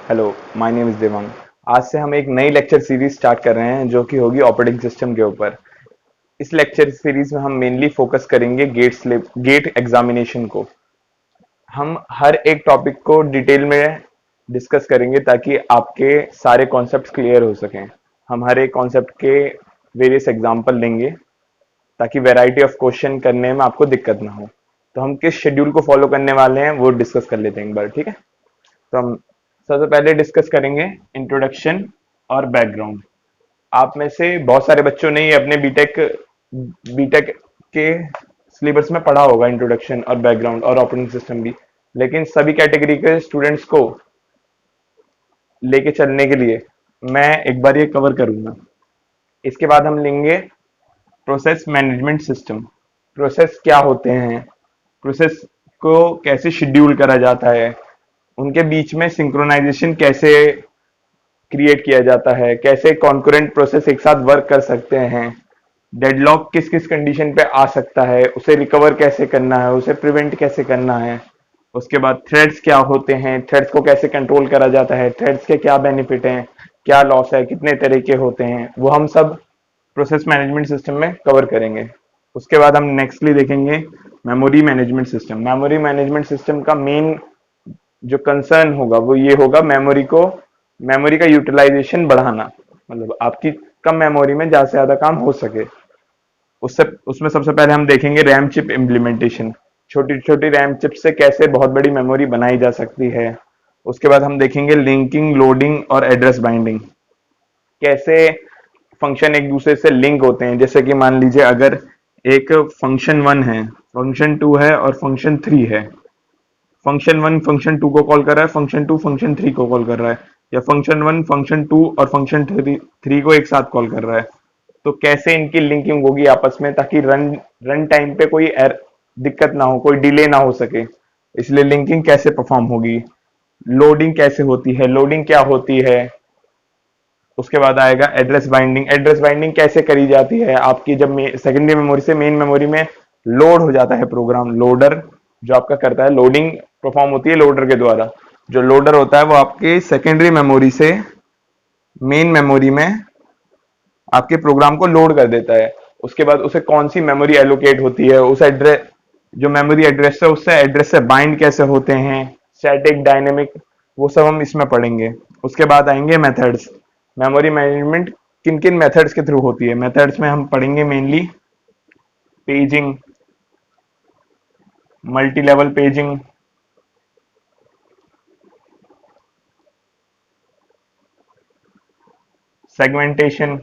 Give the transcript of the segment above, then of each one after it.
Hello, my name is Devang. आज से हम एक नई लेक्चर सीरीज स्टार्ट कर रहे हैं जो कि होगी ऑपरेटिंग सिस्टम के ऊपर। इस लेक्चर सीरीज में हम मेनली फोकस करेंगे गेट एग्जामिनेशन को। हम हर एक टॉपिक को डिटेल में डिस्कस करेंगे ताकि आपके सारे कॉन्सेप्ट्स क्लियर हो सकें। हम हर एक कॉन्सेप्ट के वेरियस एग्जांपल लेंगे ताकि वैरायटी ऑफ क्वेश्चन करने में आपको दिक्कत ना हो। तो हम किस शेड्यूल को फॉलो करने वाले हैं वो डिस्कस कर लेते हैं एक बार, ठीक है। तो हम सबसे पहले डिस्कस करेंगे इंट्रोडक्शन और बैकग्राउंड। आप में से बहुत सारे बच्चों ने ये अपने बीटेक बीटेक के सिलेबस में पढ़ा होगा, इंट्रोडक्शन और बैकग्राउंड और ऑपरेटिंग सिस्टम भी। लेकिन सभी कैटेगरी के स्टूडेंट्स को लेके चलने के लिए मैं एक बार ये कवर करूंगा। इसके बाद हम लेंगे प्रोसेस मैनेजमेंट सिस्टम। प्रोसेस क्या होते हैं, प्रोसेस को कैसे शेड्यूल करा जाता है, उनके बीच में सिंक्रोनाइजेशन कैसे क्रिएट किया जाता है, कैसे कॉन्करेंट प्रोसेस एक साथ वर्क कर सकते हैं, डेडलॉक किस किस कंडीशन पे आ सकता है, उसे रिकवर कैसे करना है, उसे प्रिवेंट कैसे करना है। उसके बाद थ्रेड्स क्या होते हैं, थ्रेड्स को कैसे कंट्रोल करा जाता है, थ्रेड्स के क्या बेनिफिट हैं, क्या लॉस है, कितने तरह के होते हैं, वो हम सब प्रोसेस मैनेजमेंट सिस्टम में कवर करेंगे। उसके बाद हम नेक्स्टली देखेंगे memory management system. Memory management system का मेन जो कंसर्न होगा वो ये होगा, मेमोरी का यूटिलाइजेशन बढ़ाना। मतलब आपकी कम मेमोरी में ज्यादा से ज्यादा काम हो सके। उससे उसमें सबसे पहले हम देखेंगे रैम चिप इम्प्लीमेंटेशन। छोटी छोटी रैम चिप से कैसे बहुत बड़ी मेमोरी बनाई जा सकती है। उसके बाद हम देखेंगे लिंकिंग, लोडिंग और एड्रेस बाइंडिंग। कैसे फंक्शन एक दूसरे से लिंक होते हैं। जैसे कि मान लीजिए अगर एक फंक्शन 1 है, फंक्शन 2 है और फंक्शन 3 है। फंक्शन 1 फंक्शन 2 को कॉल कर रहा है, फंक्शन 2 फंक्शन 3 को कॉल कर रहा है, या फंक्शन 1 फंक्शन 2 और फंक्शन 3 को एक साथ कॉल कर रहा है। तो कैसे इनकी लिंकिंग होगी आपस में ताकि रन रन टाइम पे कोई दिक्कत ना हो, कोई डिले ना हो सके। इसलिए लिंकिंग कैसे परफॉर्म होगी, लोडिंग कैसे होती है, लोडिंग क्या होती है। उसके बाद आएगा एड्रेस बाइंडिंग। एड्रेस बाइंडिंग कैसे करी जाती है, आपकी जब सेकेंडरी मेमोरी से मेन मेमोरी में लोड हो जाता है प्रोग्राम, लोडर जो आपका करता है, लोडिंग परफॉर्म होती है लोडर के द्वारा। जो लोडर होता है वो आपके सेकेंडरी मेमोरी से मेन मेमोरी में आपके प्रोग्राम को लोड कर देता है। उसके बाद उसे कौन सी मेमोरी एलोकेट होती है, उस एड्रेस जो मेमोरी एड्रेस है उससे एड्रेस से बाइंड कैसे होते हैं, स्टैटिक डायनेमिक, वो सब हम इसमें पढ़ेंगे। उसके बाद आएंगे मेथड्स। मेमोरी मैनेजमेंट किन किन मेथड्स के थ्रू होती है। मेथड्स में हम पढ़ेंगे mainly paging, multi level paging, segmentation,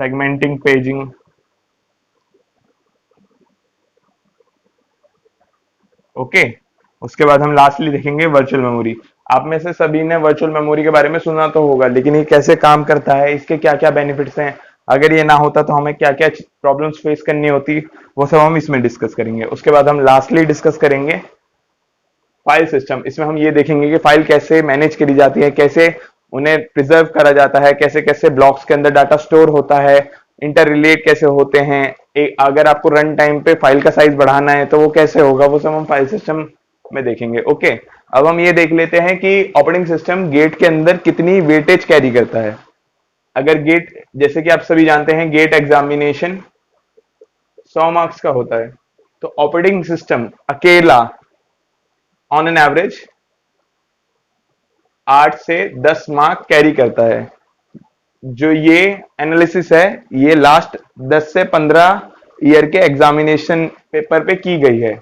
segmenting paging. Okay. उसके बाद हम लास्टली देखेंगे वर्चुअल मेमोरी। आप में से सभी ने वर्चुअल मेमोरी के बारे में सुना तो होगा, लेकिन ये कैसे काम करता है, इसके क्या क्या बेनिफिट्स हैं, अगर ये ना होता तो हमें क्या क्या प्रॉब्लम्स फेस करनी होती, वो सब हम इसमें डिस्कस करेंगे। उसके बाद हम लास्टली डिस्कस करेंगे फाइल सिस्टम। इसमें हम ये देखेंगे कि फाइल कैसे मैनेज करी जाती है, कैसे उन्हें प्रिजर्व करा जाता है, कैसे कैसे ब्लॉक्स के अंदर डाटा स्टोर होता है, इंटर रिलेट कैसे होते हैं। अगर आपको रन टाइम पे फाइल का साइज बढ़ाना है तो वो कैसे होगा, वो सब हम फाइल सिस्टम में देखेंगे। ओके। अब हम ये देख लेते हैं कि ऑपरेटिंग सिस्टम गेट के अंदर कितनी वेटेज कैरी करता है। अगर गेट, जैसे कि आप सभी जानते हैं, गेट एग्जामिनेशन 100 मार्क्स का होता है। तो ऑपरेटिंग सिस्टम अकेला ऑन एन एवरेज 8 से 10 मार्क कैरी करता है। जो ये एनालिसिस है ये लास्ट 10 से 15 ईयर के एग्जामिनेशन पेपर पे की गई है।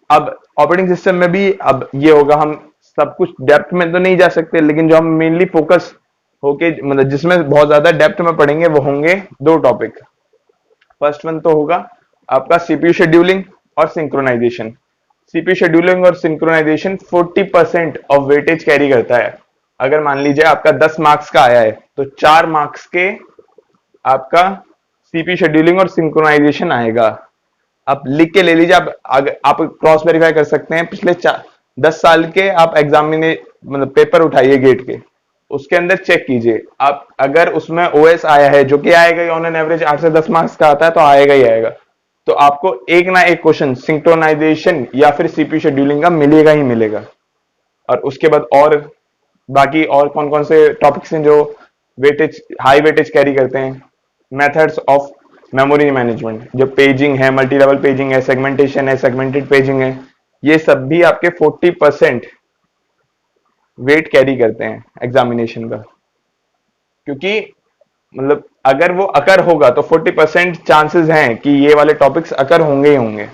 अब ऑपरेटिंग सिस्टम में भी अब ये होगा, हम सब कुछ डेप्थ में तो नहीं जा सकते, लेकिन जो हम मेनली फोकस होके मतलब जिसमें बहुत ज्यादा डेप्थ में पढ़ेंगे वो होंगे दो टॉपिक। फर्स्ट वन तो होगा आपका सीपीयू शेड्यूलिंग और सिंक्रोनाइजेशन। सीपीयू शेड्यूलिंग और सिंक्रोनाइजेशन 40% ऑफ वेटेज कैरी करता है। अगर मान लीजिए आपका 10 मार्क्स का आया है तो 4 मार्क्स के आपका सीपीयू शेड्यूलिंग और सिंक्रोनाइजेशन आएगा। आप लिख के ले लीजिए, आप क्रॉस वेरीफाई कर सकते हैं। पिछले 10 साल के आप एग्जामिने मतलब पेपर उठाइए गेट के, उसके अंदर चेक कीजिए आप, अगर उसमें ओएस आया है जो कि आएगा ऑन एन एवरेज 8 से 10 मार्क्स का आता है तो आएगा ही आएगा। तो आपको एक ना एक क्वेश्चन सिंक्रोनाइजेशन या फिर सीपीयू शेड्यूलिंग का मिलेगा ही मिलेगा। और उसके बाद और बाकी और कौन कौन से टॉपिक्स हैं जो वेटेज हाई वेटेज कैरी करते हैं, मेथड्स ऑफ मेमोरी मैनेजमेंट, जो पेजिंग है, मल्टी लेवल पेजिंग है, सेगमेंटेशन है, सेगमेंटेड पेजिंग है, ये सब भी आपके 40% वेट कैरी करते हैं एग्जामिनेशन का। क्योंकि मतलब अगर वो अकर होगा तो 40% चांसेस हैं कि ये वाले टॉपिक्स अकर होंगे ही होंगे।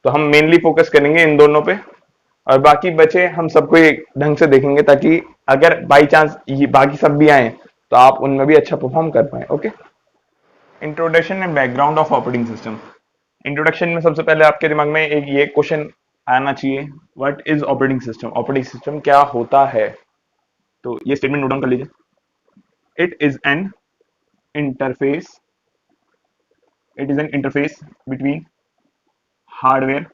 तो हम मेनली फोकस करेंगे इन दोनों पे, और बाकी बचे हम सबको एक ढंग से देखेंगे, ताकि अगर बाई चांस ये बाकी सब भी आए तो आप उनमें भी अच्छा परफॉर्म कर पाए। Okay, introduction and background of operating system. Introduction में सबसे पहले आपके दिमाग में एक ये क्वेश्चन आना चाहिए, what is operating system? Operating system क्या होता है? तो ये स्टेटमेंट नोट डाउन कर लीजिए। It is an interface it is an interface between hardware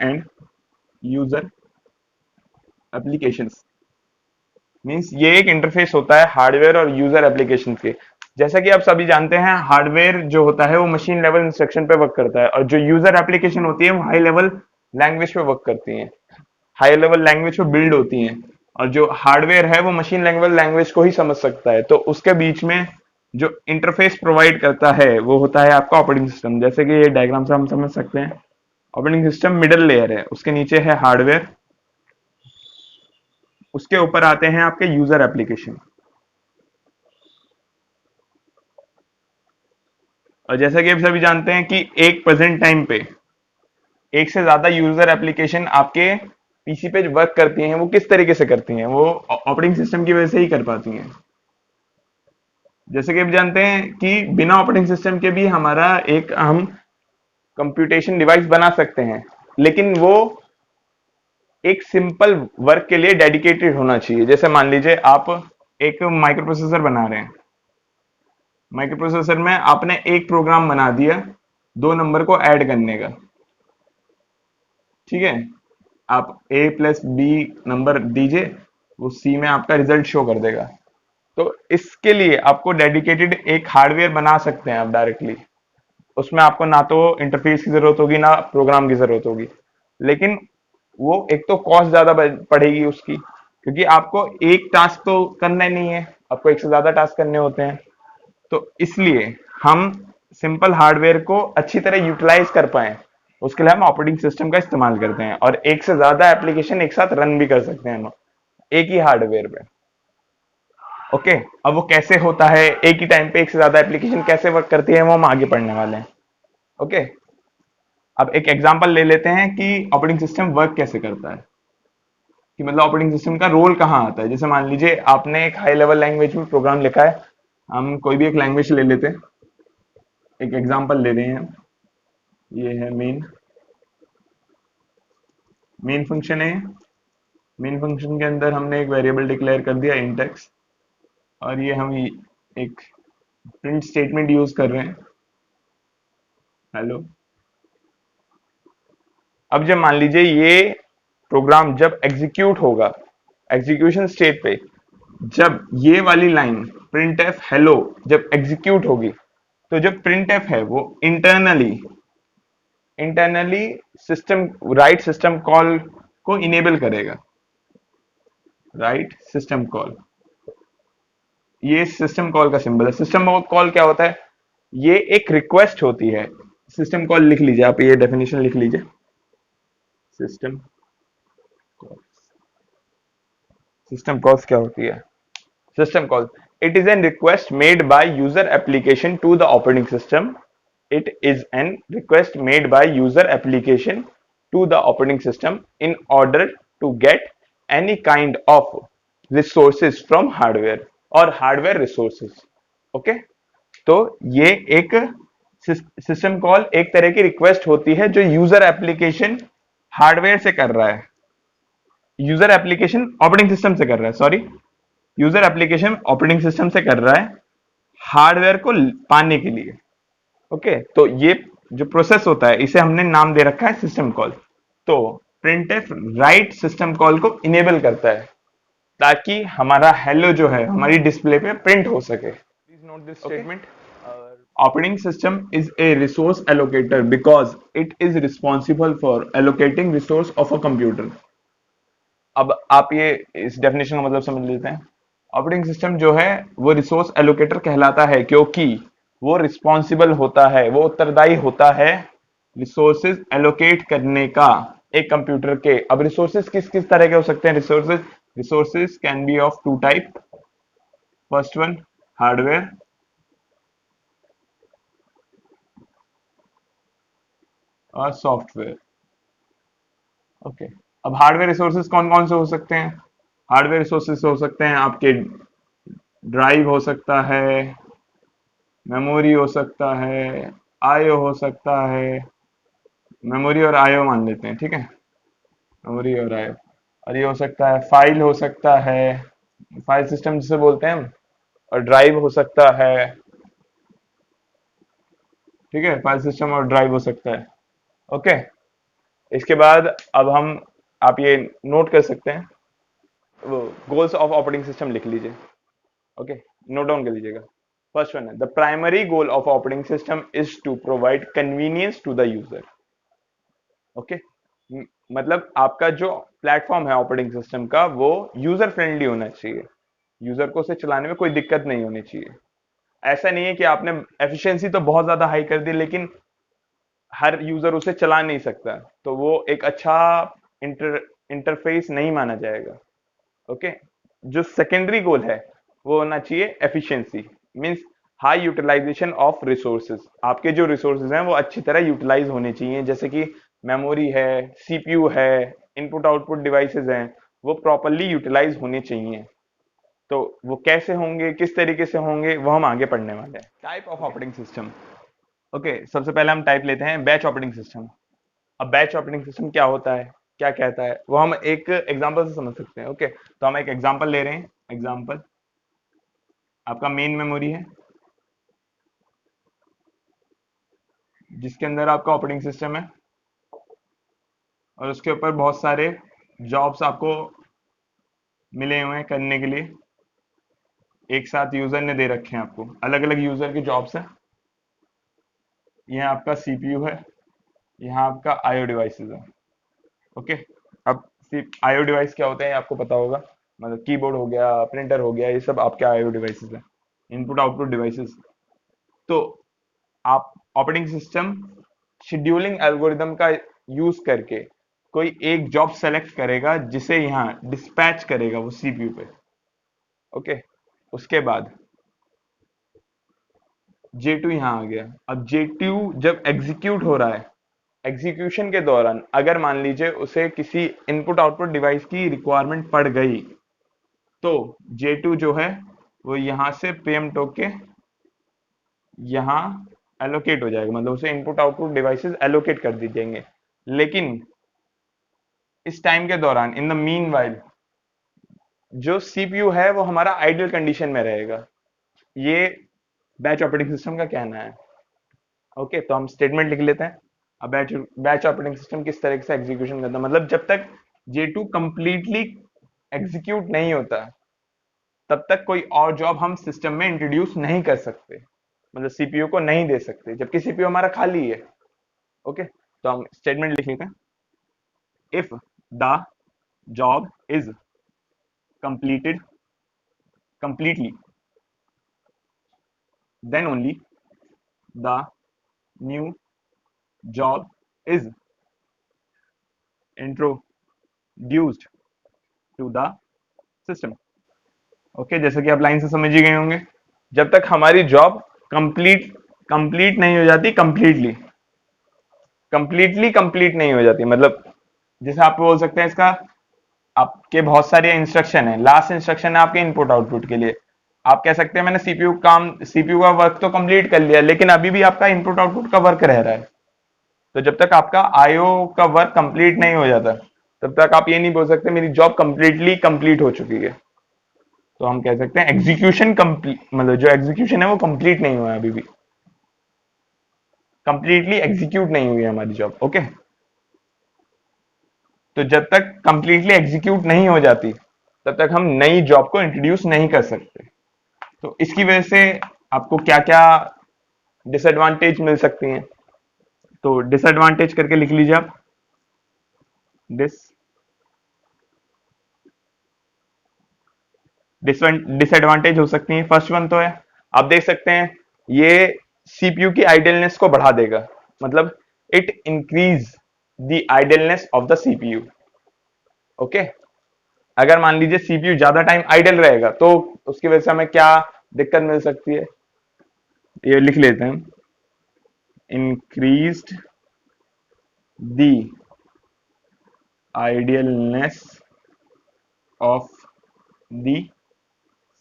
and user applications। Means ये एक इंटरफेस होता है हार्डवेयर और यूजर एप्लीकेशन के। जैसा कि आप सभी जानते हैं, हार्डवेयर जो होता है वो मशीन लेवल इंस्ट्रक्शन पे वर्क करता है, और जो यूजर एप्लीकेशन होती है वो हाई लेवल लैंग्वेज पे वर्क करती है, हाई लेवल लैंग्वेज पे बिल्ड होती हैं। और जो हार्डवेयर है वो मशीन लेवल लैंग्वेज को ही समझ सकता है। तो उसके बीच में जो इंटरफेस प्रोवाइड करता है वो होता है आपका ऑपरेटिंग सिस्टम। जैसे कि ये डायग्राम से हम समझ सकते हैं, ऑपरेटिंग सिस्टम मिडल लेयर है, उसके नीचे है हार्डवेयर, उसके ऊपर आते हैं आपके यूजर एप्लीकेशन। और जैसा कि आप सभी जानते हैं कि एक प्रेजेंट टाइम पे एक से ज्यादा यूजर एप्लीकेशन आपके पीसी पे वर्क करती हैं, वो किस तरीके से करती हैं? वो ऑपरेटिंग सिस्टम की वजह से ही कर पाती हैं। जैसे कि आप जानते हैं कि बिना ऑपरेटिंग सिस्टम के भी हमारा एक हम कंप्यूटेशन डिवाइस बना सकते हैं, लेकिन वो एक सिंपल वर्क के लिए डेडिकेटेड होना चाहिए। जैसे मान लीजिए आप एक माइक्रो प्रोसेसर बना रहे हैं, माइक्रो प्रोसेसर में आपने एक प्रोग्राम बना दिया 2 नंबर को ऐड करने का, ठीक है? आप a प्लस बी नंबर दीजिए, वो सी में आपका रिजल्ट शो कर देगा। तो इसके लिए आपको डेडिकेटेड एक हार्डवेयर बना सकते हैं आप डायरेक्टली। उसमें आपको ना तो इंटरफेस की जरूरत होगी ना प्रोग्राम की जरूरत होगी, लेकिन वो एक तो कॉस्ट ज्यादा पड़ेगी उसकी, क्योंकि आपको एक टास्क तो करना ही नहीं है, आपको एक से ज्यादा टास्क करने होते हैं। तो इसलिए हम सिंपल हार्डवेयर को अच्छी तरह यूटिलाइज कर पाए, उसके लिए हम ऑपरेटिंग सिस्टम का इस्तेमाल करते हैं, और एक से ज्यादा एप्लीकेशन एक साथ रन भी कर सकते हैं हम एक ही हार्डवेयर पे। ओके, अब वो कैसे होता है, एक ही टाइम पे एक से ज्यादा एप्लीकेशन कैसे वर्क करती है, वो हम आगे पढ़ने वाले हैं। ओके, अब एक एग्जांपल ले लेते हैं कि ऑपरेटिंग सिस्टम वर्क कैसे करता है, कि मतलब ऑपरेटिंग सिस्टम का रोल कहाँ आता है। जैसे मान लीजिए आपने एक हाई लेवल लैंग्वेज में प्रोग्राम लिखा है, हम कोई भी एक लैंग्वेज ले लेते हैं, एक एग्जांपल ले रहे हैं, ये है मेन फंक्शन है। मेन फंक्शन के अंदर हमने एक वेरिएबल डिक्लेयर कर दिया इंट एक्स, और ये हम एक प्रिंट स्टेटमेंट यूज कर रहे हैं, हेलो। अब जब मान लीजिए ये प्रोग्राम जब एग्जीक्यूट होगा, एग्जीक्यूशन स्टेट पे जब ये वाली लाइन प्रिंट एफ हेलो जब एग्जीक्यूट होगी, तो जो प्रिंट एफ है वो internally system right system call को इनेबल करेगा। राइट सिस्टम कॉल, ये सिस्टम कॉल का सिंबल है। सिस्टम कॉल क्या होता है? ये एक रिक्वेस्ट होती है। सिस्टम कॉल लिख लीजिए, आप ये डेफिनेशन लिख लीजिए, सिस्टम कॉल। सिस्टम कॉल्स क्या होती है? System call. It is a request made by user application to the operating system. It is an request made by user application to the operating system in order to get any kind of resources from hardware or hardware resources. Okay? तो ये एक system call एक तरह की request होती है जो user application hardware से कर रहा है, यूजर एप्लीकेशन ऑपरेटिंग सिस्टम से कर रहा है, sorry, user application operating system से कर रहा है हार्डवेयर को पाने के लिए। ओके, तो ये जो प्रोसेस होता है इसे हमने नाम दे रखा है सिस्टम कॉल। तो प्रिंटफ राइट सिस्टम कॉल को इनेबल करता है ताकि हमारा हेलो जो है हमारी डिस्प्ले पे प्रिंट हो सके। Please note this statement. operating system is a resource allocator because it is responsible for allocating resource of a computer. अब आप ये इस डेफिनेशन का मतलब समझ लेते हैं। ऑपरेटिंग सिस्टम जो है वो रिसोर्स एलोकेटर कहलाता है क्योंकि वो रिस्पॉन्सिबल होता है, वो उत्तरदायी होता है रिसोर्सेज एलोकेट करने का एक कंप्यूटर के। अब रिसोर्सेज किस किस तरह के हो सकते हैं? Resources can be of two type. First one hardware और सॉफ्टवेयर। ओके, अब हार्डवेयर रिसोर्सेज कौन कौन से हो सकते हैं? हार्डवेयर रिसोर्सेज हो सकते हैं आपके ड्राइव हो सकता है, मेमोरी हो सकता है, आईओ हो सकता है। मेमोरी और आईओ मान लेते हैं, ठीक है, मेमोरी और आईओ। और ये हो सकता है फाइल, हो सकता है फाइल सिस्टम जिसे बोलते हैं हम, और ड्राइव हो सकता है, ठीक है, फाइल सिस्टम और ड्राइव हो सकता है। ओके, इसके बाद अब हम, आप ये नोट कर सकते हैं, वो गोल्स ऑफ ऑपरेटिंग सिस्टम लिख लीजिए। ओके, नोट डाउन कर लीजिएगा। फर्स्ट वन है the primary goal of operating system is to provide convenience to the user. Okay, मतलब आपका जो प्लेटफॉर्म है ऑपरेटिंग सिस्टम का वो यूजर फ्रेंडली होना चाहिए, यूजर को उसे चलाने में कोई दिक्कत नहीं होनी चाहिए। ऐसा नहीं है कि आपने एफिशिएंसी तो बहुत ज्यादा हाई कर दी लेकिन हर यूजर उसे चला नहीं सकता, तो वो एक अच्छा इंटरफेस नहीं माना जाएगा। ओके, जो सेकेंडरी गोल है वो होना चाहिए efficiency, means high utilisation of resources. आपके जो रिसोर्सेज हैं वो अच्छी तरह यूटिलाइज होने चाहिए, जैसे कि मेमोरी है, सीपीयू है, इनपुट आउटपुट डिवाइसेस हैं, वो प्रॉपरली यूटिलाइज होने चाहिए। तो वो कैसे होंगे, किस तरीके से होंगे, वो हम आगे पढ़ने वाले हैं। Type of operating system. Okay, सबसे पहले हम टाइप लेते हैं बैच ऑपरेटिंग सिस्टम। अब बैच ऑपरेटिंग सिस्टम क्या होता है, क्या कहता है, वो हम एक एग्जांपल से समझ सकते हैं। ओके, तो हम एक एग्जांपल ले रहे हैं। एग्जांपल, आपका मेन मेमोरी है जिसके अंदर आपका ऑपरेटिंग सिस्टम है और उसके ऊपर बहुत सारे जॉब्स आपको मिले हुए हैं करने के लिए, एक साथ यूजर ने दे रखे हैं आपको, अलग अलग यूजर के जॉब्स हैं। यह आपका सीपीयू है, यहाँ आपका आईओ डिवाइसेस है। ओके, अब आईओ डिवाइस क्या होते हैं आपको पता होगा, मतलब कीबोर्ड हो गया, प्रिंटर हो गया, ये सब आपके आईओ डिवाइसेस हैं, इनपुट आउटपुट डिवाइसेस। तो आप ऑपरेटिंग सिस्टम शेड्यूलिंग एल्गोरिदम का यूज करके कोई एक जॉब सेलेक्ट करेगा जिसे यहाँ डिस्पैच करेगा वो सीपीयू पे। ओके, उसके बाद J2 यहाँ आ गया। अब J2 जब एग्जीक्यूट हो रहा है, एग्जीक्यूशन के दौरान अगर मान लीजिए उसे किसी इनपुट आउटपुट डिवाइस की रिक्वायरमेंट पड़ गई तो J2 जो है वो यहां से PM टोक के यहाँ एलोकेट हो जाएगा, मतलब उसे इनपुट आउटपुट डिवाइसेस एलोकेट कर दी जाएंगे। लेकिन इस टाइम के दौरान इन द मीन वाइल जो सीपीयू है वो हमारा आइडियल कंडीशन में रहेगा। ये बैच ऑपरेटिंग सिस्टम का कहना है। ओके, तो हम स्टेटमेंट लिख लेते हैं। अब बैच ऑपरेटिंग सिस्टम किस तरह से एग्जीक्यूशन करता है, मतलब जब तक J2 कंप्लीटली एग्जीक्यूट नहीं होता तब तक कोई और जॉब हम सिस्टम में इंट्रोड्यूस नहीं कर सकते, मतलब सीपीयू को नहीं दे सकते जबकि सीपीयू हमारा खाली है। ओके, तो हम स्टेटमेंट लिख लेते हैं। If the job is completed completely then only the new job is introduced to the system। Okay, जैसे कि आप लाइन से समझ ही गए होंगे, जब तक हमारी जॉब कंप्लीट नहीं हो जाती, कंप्लीट नहीं हो जाती, मतलब जैसे आप बोल सकते हैं इसका, आपके बहुत सारे इंस्ट्रक्शन है, लास्ट इंस्ट्रक्शन है आपके इनपुट आउटपुट के लिए, आप कह सकते हैं मैंने सीपीयू का वर्क तो कंप्लीट कर लिया लेकिन अभी भी आपका इनपुट आउटपुट का वर्क रह रहा है। तो जब तक आपका आईओ का वर्क कंप्लीट नहीं हो जाता तब तक आप ये नहीं बोल सकते मेरी जॉब कंप्लीट हो चुकी है। तो हम कह सकते हैं एग्जीक्यूशन कंप्लीट, मतलब जो एग्जीक्यूशन है वो कंप्लीट नहीं हुआ है, अभी भी कंप्लीटली एग्जीक्यूट नहीं हुई है हमारी जॉब। ओके, तो जब तक कंप्लीटली एग्जीक्यूट नहीं हो जाती तब तक हम नई जॉब को इंट्रोड्यूस नहीं कर सकते। तो इसकी वजह से आपको क्या क्या डिसएडवांटेज मिल सकती हैं। तो डिसएडवांटेज करके लिख लीजिए आप। डिसएडवांटेज हो सकती है। फर्स्ट वन तो है, आप देख सकते हैं ये सीपीयू की आइडलनेस को बढ़ा देगा, मतलब it increase the idleness of the CPU. Okay, अगर मान लीजिए सीपीयू ज्यादा टाइम आइडल रहेगा तो उसकी वजह से हमें क्या दिक्कत मिल सकती है, ये लिख लेते हैं। Increased the idleness of the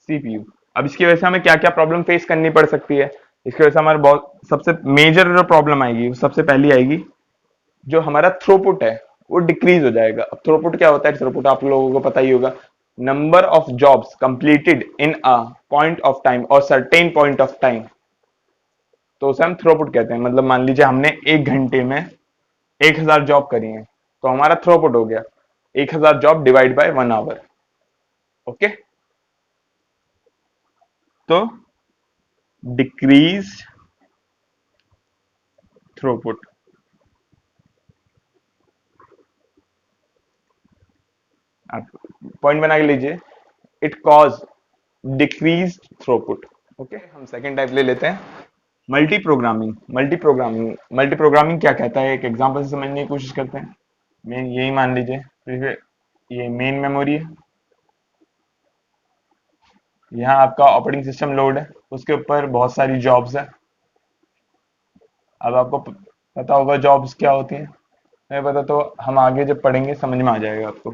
CPU. अब इसकी वजह से हमें क्या क्या प्रॉब्लम फेस करनी पड़ सकती है, इसकी वजह से हमारे बहुत सबसे मेजर जो प्रॉब्लम आएगी वो सबसे पहली आएगी, जो हमारा थ्रोपुट है वो डिक्रीज हो जाएगा। अब थ्रोपुट क्या होता है? थ्रोपुट आप लोगों को पता ही होगा, number of jobs completed in a point of time और सर्टेन पॉइंट ऑफ टाइम, तो उसे हम थ्रोपुट कहते हैं। मतलब मान लीजिए हमने एक घंटे में 1000 जॉब करी है तो हमारा थ्रोपुट हो गया 1000 job divide by 1 hour. Okay, तो डिक्रीज थ्रोपुट, आप पॉइंट बना के लीजिए, it cause decrease throughput. Okay, हम सेकेंड टाइप ले लेते हैं, मल्टी प्रोग्रामिंग। मल्टी प्रोग्रामिंग क्या कहता है, एक एग्जांपल से समझने की कोशिश करते हैं। मेन यही मान लीजिए, फिर ये मेन मेमोरी है, यहाँ आपका ऑपरेटिंग सिस्टम लोड है, उसके ऊपर बहुत सारी जॉब्स है। अब आपको पता होगा जॉब्स क्या होती हैं, नहीं पता तो हम आगे जब पढ़ेंगे समझ में आ जाएगा आपको।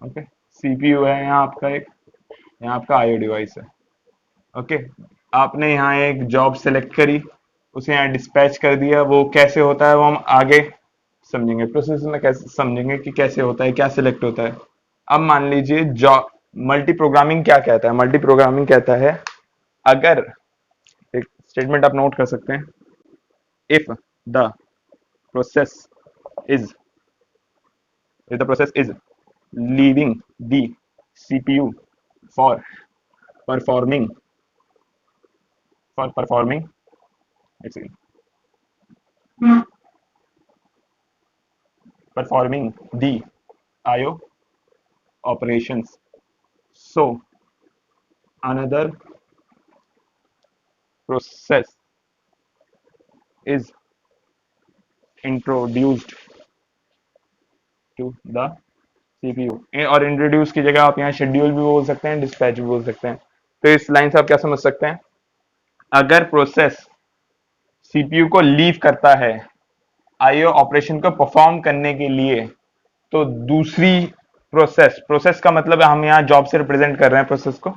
ओके, सीपीयू है यहाँ आपका एक, यहाँ आपका आईओ डिवाइस है। ओके, आपने यहाँ एक जॉब सेलेक्ट करी, उसे यहाँ डिस्पैच कर दिया, वो कैसे होता है वो हम आगे समझेंगे, प्रोसेस में कैसे समझेंगे कि कैसे होता है, क्या सिलेक्ट होता है। अब मान लीजिए जॉब, मल्टी प्रोग्रामिंग क्या कहता है? मल्टी प्रोग्रामिंग कहता है, अगर, एक स्टेटमेंट आप नोट कर सकते हैं, if the process is if the process is leaving the CPU for performing performing let's see, performing the IO operations, so another process is introduced to the CPU। और introduce की जगह आप यहाँ schedule भी बोल सकते हैं, डिस्पैच भी बोल सकते हैं। तो इस लाइन से आप क्या समझ सकते हैं, अगर प्रोसेस सीपीयू को लीव करता है आईओ ऑपरेशन को परफॉर्म करने के लिए, तो दूसरी प्रोसेस, प्रोसेस का मतलब है हम यहाँ जॉब से रिप्रेजेंट कर रहे हैं प्रोसेस को।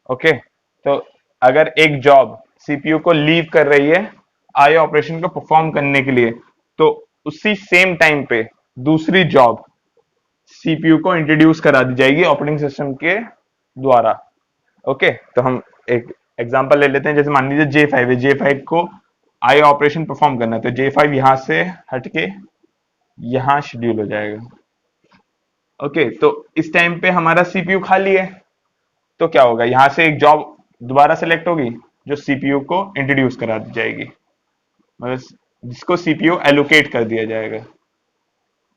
ओके, तो अगर एक जॉब सीपीयू को लीव कर रही है आईओ ऑपरेशन को परफॉर्म करने के लिए, तो उसी सेम टाइम पे दूसरी जॉब सीपीयू को इंट्रोड्यूस करा दी जाएगी ऑपरेटिंग सिस्टम के द्वारा। ओके, तो हम एक एग्जांपल ले लेते हैं, जैसे मान लीजिए J5 है, J5 को आई ऑपरेशन परफॉर्म करना है, तो J5 यहां से हटके यहां शेड्यूल हो जाएगा। ओके, तो इस टाइम पे हमारा सीपीयू खाली है, तो क्या होगा, यहां से एक जॉब दोबारा सेलेक्ट होगी जो सीपीयू को इंट्रोड्यूस करा दी जाएगी, मतलब जिसको सीपीयू एलोकेट कर दिया जाएगा।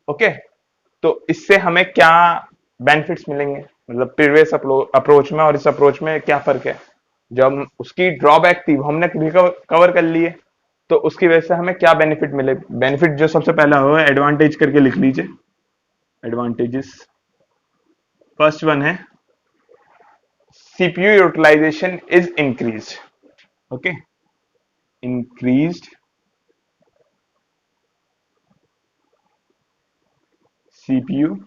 ओके, तो इससे हमें क्या बेनिफिट्स मिलेंगे, मतलब प्रीवियस अप्रोच में और इस अप्रोच में क्या फर्क है। जब उसकी ड्रॉबैक थी वो हमने कवर कर लिए, तो उसकी वजह से हमें क्या बेनिफिट मिले। बेनिफिट जो सबसे पहला हो, एडवांटेज करके लिख लीजिए, एडवांटेजेस। फर्स्ट वन है CPU utilisation is increased. Okay, increased CPU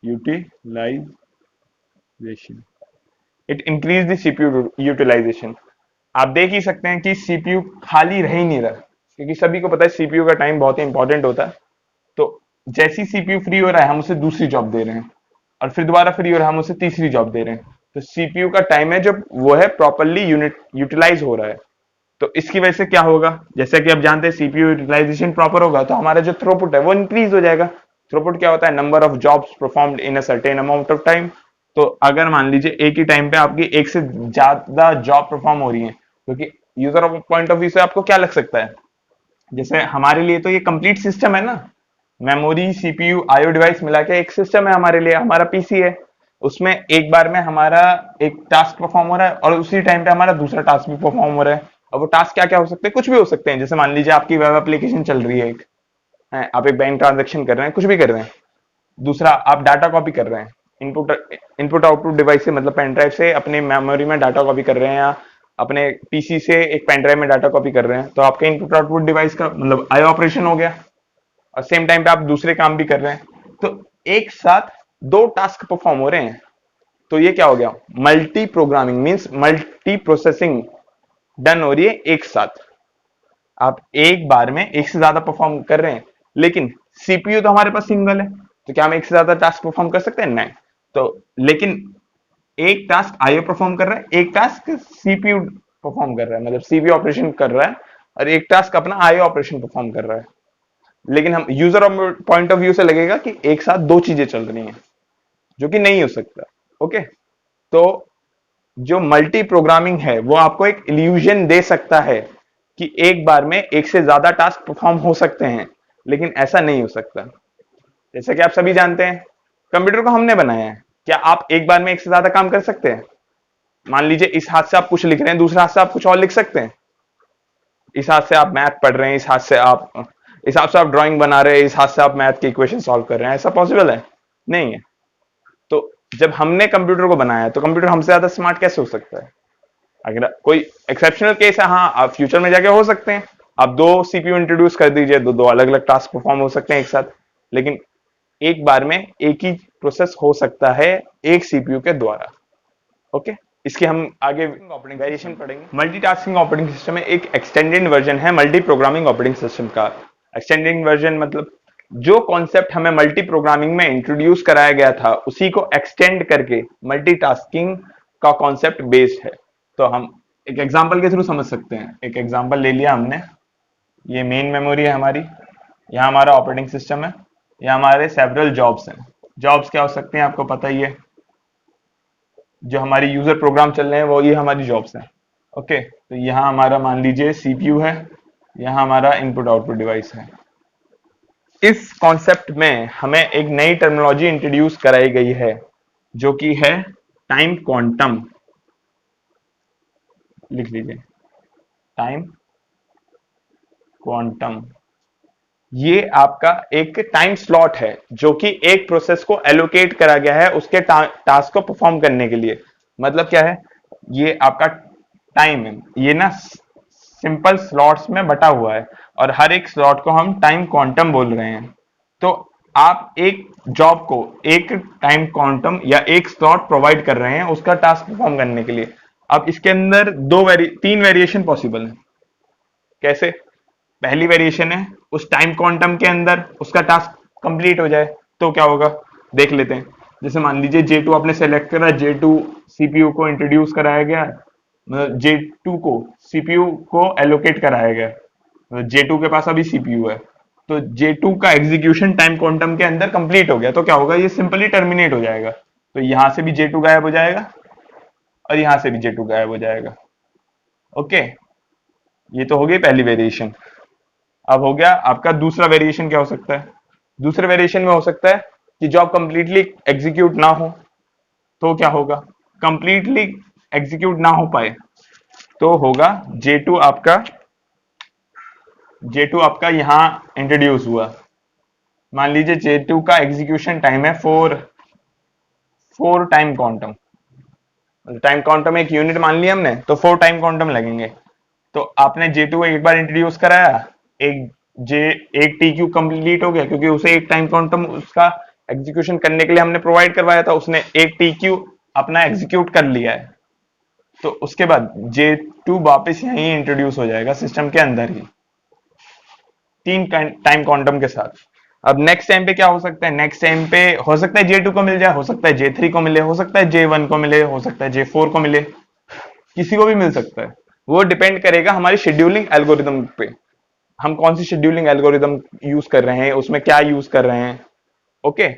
utilisation, it increase the CPU utilisation. आप देख ही सकते हैं कि सीपीयू खाली रह ही नहीं रहा, क्योंकि सभी को पता है सीपीयू का टाइम बहुत ही इंपॉर्टेंट होता है। तो जैसी सीपीयू फ्री हो रहा है हम उसे दूसरी जॉब दे रहे हैं, और फिर दोबारा फ्री हो रहा है हम उसे तीसरी जॉब दे रहे हैं। तो सीपीयू का टाइम है जब वो है प्रॉपरली यूटिलाइज हो रहा है। तो इसकी वजह से क्या होगा, जैसे कि आप जानते हैं सीपीयू यूटिलाइजेशन प्रॉपर होगा तो हमारा जो थ्रोपुट है वो इंक्रीज हो जाएगा। थ्रोपुट क्या होता है, number of jobs performed in a certain amount of time. तो अगर मान लीजिए एक ही टाइम पे आपकी एक से ज्यादा जॉब परफॉर्म हो रही है, क्योंकि यूजर पॉइंट ऑफ व्यू से आपको क्या लग सकता है? जैसे हमारे लिए तो ये कंप्लीट सिस्टम है ना, मेमोरी, सीपीयू, आईओ डिवाइस मिला के एक सिस्टम है हमारे लिए, हमारा पीसी है। उसमें एक बार में हमारा एक टास्क परफॉर्म हो रहा है और उसी टाइम पे हमारा दूसरा टास्क भी परफॉर्म हो रहा है। और वो टास्क क्या क्या हो सकते हैं? कुछ भी हो सकते हैं। जैसे मान लीजिए आपकी वेब एप्लीकेशन चल रही है, एक है, आप एक बैंक ट्रांजेक्शन कर रहे हैं, कुछ भी कर रहे हैं। दूसरा, आप डाटा कॉपी कर रहे हैं, इनपुट इनपुट आउटपुट डिवाइस से, मतलब पेन ड्राइव से अपने मेमोरी में डाटा कॉपी कर रहे हैं, या अपने पीसी से एक पेन ड्राइव में डाटा कॉपी कर रहे हैं, तो आपके इनपुट आउटपुट डिवाइस का मतलब आई ऑपरेशन हो गया। और सेम टाइम पे आप दूसरे काम भी कर रहे हैं, तो एक साथ दो टास्क परफॉर्म हो रहे हैं। तो ये क्या हो गया? Multi programming means multi processing done हो रही है एक साथ। आप एक बार में एक से ज्यादा परफॉर्म कर रहे हैं, लेकिन सीपीयू तो हमारे पास सिंगल है, तो क्या हम एक से ज्यादा टास्क परफॉर्म कर सकते हैं? नहीं। तो लेकिन एक टास्क आईओ परफॉर्म कर रहा है, एक टास्क सीपीयू परफॉर्म कर रहा है, मतलब सीपीयू ऑपरेशन कर रहा है, और एक टास्क अपना आईओ ऑपरेशन परफॉर्म कर रहा है। लेकिन हम यूजर पॉइंट ऑफ व्यू से लगेगा कि एक साथ दो चीजें चल रही हैं, जो कि नहीं हो सकता। ओके, तो जो मल्टी प्रोग्रामिंग है वो आपको एक इल्यूजन दे सकता है कि एक बार में एक से ज्यादा टास्क परफॉर्म हो सकते हैं, लेकिन ऐसा नहीं हो सकता। जैसा कि आप सभी जानते हैं, कंप्यूटर को हमने बनाया है। क्या आप एक बार में एक से ज्यादा काम कर सकते हैं? मान लीजिए इस हाथ से आप कुछ लिख रहे हैं, दूसरे हाथ से आप कुछ और लिख सकते हैं। इस हाथ से आप मैथ पढ़ रहे हैं, इस हाथ से आप ड्राइंग बना रहे हैं, इस हाथ से आप मैथ की इक्वेशन सॉल्व कर रहे हैं। ऐसा पॉसिबल है? नहीं है। तो जब हमने कंप्यूटर को बनाया, तो कंप्यूटर हमसे ज्यादा स्मार्ट कैसे हो सकता है? अगर कोई एक्सेप्शनल केस है, हाँ, आप फ्यूचर में जाके हो सकते हैं, आप दो सीपीयू इंट्रोड्यूस कर दीजिए, दो दो अलग अलग टास्क परफॉर्म हो सकते हैं एक साथ। लेकिन एक बार में एक ही प्रोसेस हो सकता है एक सीपीयू के द्वारा। ओके, इसके हम आगे ऑपरेटिंग वेरिएशन पढ़ेंगे। मल्टीटास्किंग ऑपरेटिंग सिस्टम में एक एक्सटेंडेड वर्जन है मल्टी प्रोग्रामिंग ऑपरेटिंग सिस्टम का। एक्सटेंडेड वर्जन मतलब जो कॉन्सेप्ट हमें मल्टी प्रोग्रामिंग में इंट्रोड्यूस कराया गया था, उसी को एक्सटेंड करके मल्टीटास्किंग का कॉन्सेप्ट बेस्ड है। तो हम एक एग्जांपल के थ्रू समझ सकते हैं। एक एग्जांपल ले लिया हमने, ये मेन मेमोरी है हमारी, यहाँ हमारा ऑपरेटिंग सिस्टम है, यहाँ हमारे सेवरल जॉब्स हैं। जॉब्स क्या हो सकते हैं आपको पता ही है, जो हमारी यूजर प्रोग्राम चल रहे हैं वो ये हमारी जॉब्स हैं। ओके, तो यहाँ हमारा मान लीजिए सीपीयू है, यहाँ हमारा इनपुट आउटपुट डिवाइस है। इस कॉन्सेप्ट में हमें एक नई टर्मिनोलॉजी इंट्रोड्यूस कराई गई है, जो कि है टाइम क्वांटम। लिख लीजिए, टाइम क्वांटम। ये आपका एक टाइम स्लॉट है, जो कि एक प्रोसेस को एलोकेट करा गया है उसके टास्क को परफॉर्म करने के लिए। मतलब क्या है? ये आपका टाइम है, ये ना सिंपल स्लॉट्स में बटा हुआ है, और हर एक स्लॉट को हम टाइम क्वांटम बोल रहे हैं। तो आप एक जॉब को एक टाइम क्वांटम या एक स्लॉट प्रोवाइड कर रहे हैं उसका टास्क परफॉर्म करने के लिए। अब इसके अंदर तीन वेरिएशन पॉसिबल है। कैसे? पहली वेरिएशन है, उस टाइम क्वांटम के अंदर उसका टास्क कंप्लीट हो जाए, तो क्या होगा देख लेते हैं। जैसे मान लीजिए J2 आपने सेलेक्ट करा, J2 सीपीयू को इंट्रोड्यूस कराया गया, मतलब J2 को सीपीयू को एलोकेट कराया गया, मतलब J2 के पास अभी सीपीयू है, तो J2 का एग्जीक्यूशन टाइम क्वांटम के अंदर कंप्लीट हो गया, तो क्या होगा? ये सिंपली टर्मिनेट हो जाएगा। तो यहां से भी J2 गायब हो जाएगा, और यहां से भी J2 गायब हो जाएगा। ओके, ये तो हो गई पहली वेरिएशन। अब हो गया आपका दूसरा वेरिएशन। क्या हो सकता है? दूसरे वेरिएशन में हो सकता है कि जॉब कंप्लीटली एग्जीक्यूट ना हो, तो क्या होगा? कंप्लीटली एग्जीक्यूट ना हो पाए तो होगा J2 आपका, J2 आपका यहां इंट्रोड्यूस हुआ। मान लीजिए J2 का एग्जीक्यूशन टाइम है four time quantum. Time quantum एक यूनिट मान लिया हमने, तो 4 टाइम क्वांटम लगेंगे। तो आपने J2 को एक बार इंट्रोड्यूस कराया, एक जे एक टी क्यू कंप्लीट हो गया, क्योंकि उसे एक टाइम क्वांटम उसका एग्जीक्यूशन करने के लिए हमने प्रोवाइड करवाया था, उसने एक टी क्यू अपना एग्जीक्यूट कर लिया है। तो उसके बाद J2 वापस यहीं इंट्रोड्यूस हो जाएगा सिस्टम के अंदर ही, 3 टाइम क्वांटम के साथ। अब नेक्स्ट टाइम पे क्या हो सकता है? नेक्स्ट टाइम पे हो सकता है J2 को मिल जाए, हो सकता है J3 को मिले, हो सकता है J1 को मिले, हो सकता है J4 को मिले, किसी को भी मिल सकता है। वो डिपेंड करेगा हमारी शेड्यूलिंग एल्गोरिदम पे, हम कौन सी शेड्यूलिंग एल्गोरिदम यूज कर रहे हैं, उसमें क्या यूज कर रहे हैं। ओके,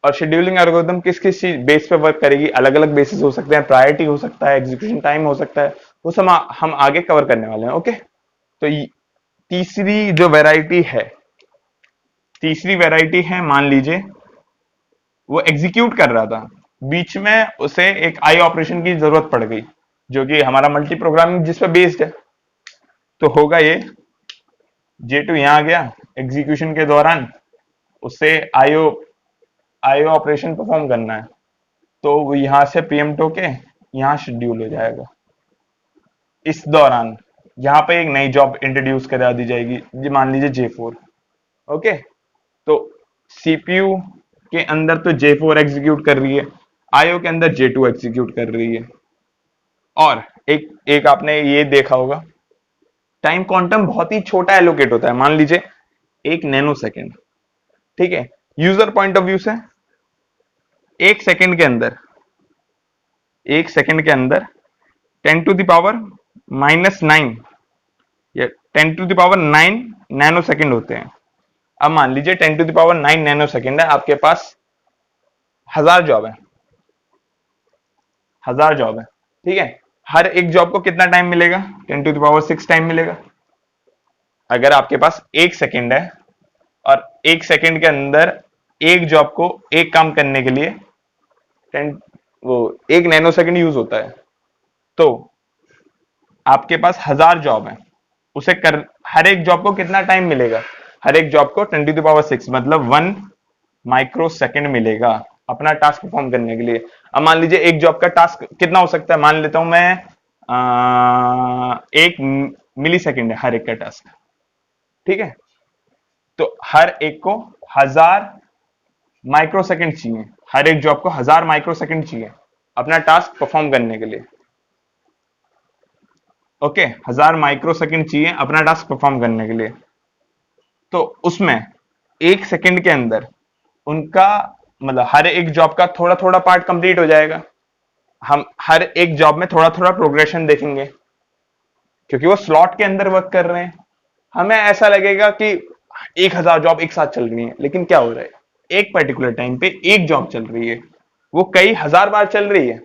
और शेड्यूलिंग एल्गोरिदम किस किस चीज बेस पे वर्क करेगी? अलग अलग बेसिस हो सकते हैं, प्रायोरिटी हो सकता है, एग्जीक्यूशन टाइम हो सकता है, वो सब हम आगे कवर करने वाले हैं। ओके, तो तीसरी जो वैरायटी है, तीसरी वैरायटी है, मान लीजिए वो एग्जीक्यूट कर रहा था, बीच में उसे एक आई ऑपरेशन की जरूरत पड़ गई, जो कि हमारा मल्टी प्रोग्रामिंग जिस पे बेस्ड है। तो होगा ये J2 यहां आ गया, एग्जीक्यूशन के दौरान उससे आईओ आईओ ऑपरेशन परफॉर्म करना है, तो वो यहां से प्रीएम्प्ट होके यहां शेड्यूल हो जाएगा। इस दौरान यहाँ पे एक नई जॉब इंट्रोड्यूस करा दी जाएगी, मान लीजिए J4। ओके, तो सीपीयू के अंदर तो J4 एग्जीक्यूट कर रही है, आईओ के अंदर J2 एग्जीक्यूट कर रही है। और एक एक आपने ये देखा होगा, टाइम क्वांटम बहुत ही छोटा एलोकेट होता है, मान लीजिए 1 नैनो सेकेंड। ठीक है, यूजर पॉइंट ऑफ व्यू से 1 सेकेंड के अंदर, 1 सेकेंड के अंदर 10⁻⁻⁹ या 10⁻⁹ नैनो सेकेंड होते हैं। अब मान लीजिए 10⁻⁹ नैनो सेकेंड है, आपके पास 1000 जॉब है, 1000 जॉब है। ठीक है, हर एक जॉब को कितना टाइम मिलेगा? 10⁻⁶ टाइम मिलेगा। अगर आपके पास 1 सेकेंड है और 1 सेकेंड के अंदर एक जॉब को एक काम करने के लिए 10 वो 1 नैनो सेकेंड यूज होता है, तो आपके पास 1000 जॉब है, उसे कर हर एक जॉब को कितना टाइम मिलेगा? हर एक जॉब को 10⁻⁶ मतलब 1 माइक्रो सेकेंड मिलेगा अपना टास्क परफॉर्म करने के लिए। अब मान लीजिए एक जॉब का टास्क कितना हो सकता है, मान लेता हूं मैं 1 मिली सेकेंड है हर एक का टास्क। ठीक है, तो हर एक को 1000 माइक्रो सेकेंड चाहिए, हर एक जॉब को 1000 माइक्रो सेकेंड चाहिए अपना टास्क परफॉर्म करने के लिए। ओके, 1000 माइक्रो सेकेंड चाहिए अपना टास्क परफॉर्म करने के लिए। तो उसमें 1 सेकेंड के अंदर उनका मतलब हर एक जॉब का थोड़ा थोड़ा पार्ट कंप्लीट हो जाएगा। हम हर एक जॉब में थोड़ा थोड़ा प्रोग्रेशन देखेंगे, क्योंकि वो स्लॉट के अंदर वर्क कर रहे हैं। हमें ऐसा लगेगा कि 1000 जॉब एक साथ चल रही है, लेकिन क्या हो रहा है, एक पर्टिकुलर टाइम पे एक जॉब चल रही है, वो कई हजार बार चल रही है।